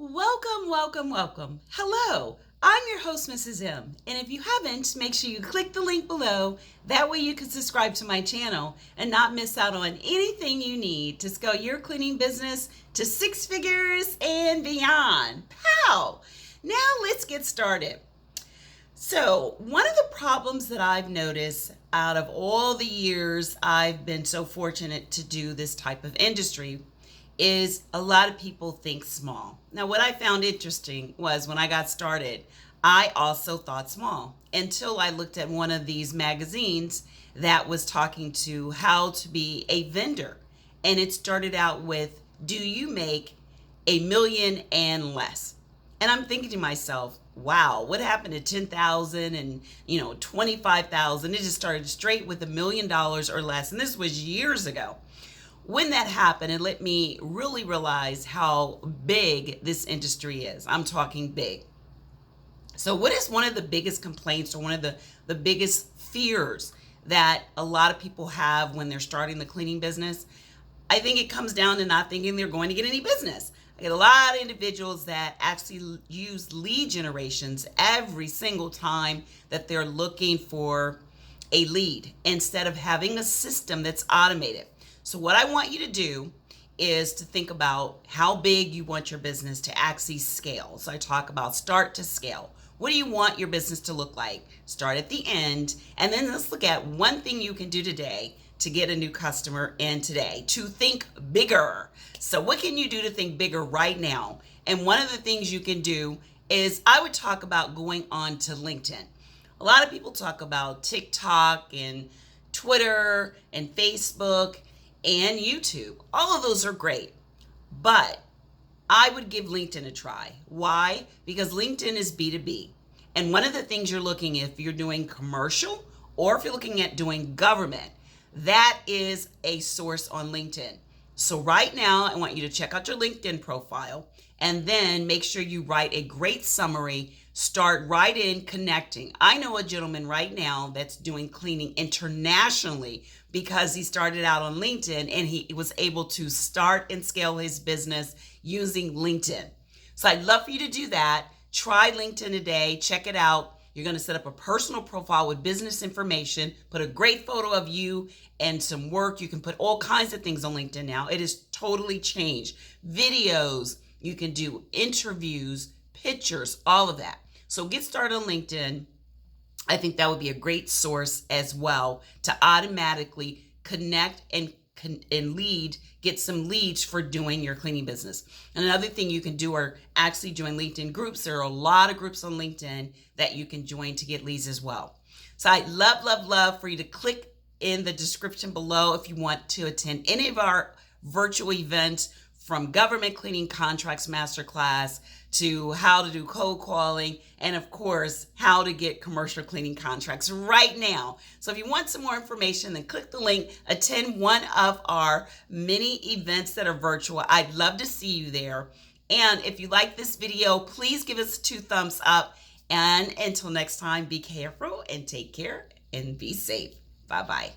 Welcome, welcome, welcome. Hello, I'm your host, Mrs. M. And if you haven't, make sure you click the link below. That way you can subscribe to my channel and not miss out on anything you need to scale your cleaning business to 6 figures and beyond. Pow! Now let's get started. So, one of the problems that I've noticed out of all the years I've been so fortunate to do this type of industry is a lot of people think small. Now, what I found interesting was when I got started, I also thought small until I looked at one of these magazines that was talking to how to be a vendor. And it started out with, do you make $1 million and less? And I'm thinking to myself, wow, what happened to 10,000 and 25,000? It just started straight with $1 million or less. And this was years ago. When that happened, it let me really realize how big this industry is. I'm talking big. So what is one of the biggest complaints or one of the biggest fears that a lot of people have when they're starting the cleaning business? I think it comes down to not thinking they're going to get any business. I get a lot of individuals that actually use lead generations every single time that they're looking for a lead instead of having a system that's automated. So what I want you to do is to think about how big you want your business to actually scale. So I talk about start to scale. What do you want your business to look like? Start at the end, and then let's look at one thing you can do today to get a new customer in today, to think bigger. So what can you do to think bigger right now? And one of the things you can do is I would talk about going on to LinkedIn. A lot of people talk about TikTok and Twitter and Facebook and YouTube. All of those are great, but I would give LinkedIn a try. Why? Because LinkedIn is B2B. And one of the things you're looking, if you're doing commercial or if you're looking at doing government, that is a source on LinkedIn. So right now, I want you to check out your LinkedIn profile and then make sure you write a great summary. Start right in connecting. I know a gentleman right now that's doing cleaning internationally because he started out on LinkedIn and he was able to start and scale his business using LinkedIn. So I'd love for you to do that. Try LinkedIn today. Check it out. You're going to set up a personal profile with business information, put a great photo of you and some work. You can put all kinds of things on LinkedIn now. It has totally changed. Videos, you can do interviews, pictures, all of that. So get started on LinkedIn. I think that would be a great source as well to automatically connect and get some leads for doing your cleaning business. And another thing you can do are actually join LinkedIn groups. There are a lot of groups on LinkedIn that you can join to get leads as well. So I'd love for you to click in the description below if you want to attend any of our virtual events, from government cleaning contracts masterclass to how to do cold calling, and of course, how to get commercial cleaning contracts right now. So if you want some more information, then click the link, attend one of our many events that are virtual. I'd love to see you there. And if you like this video, please give us 2 thumbs up. And until next time, be careful and take care and be safe. Bye-bye.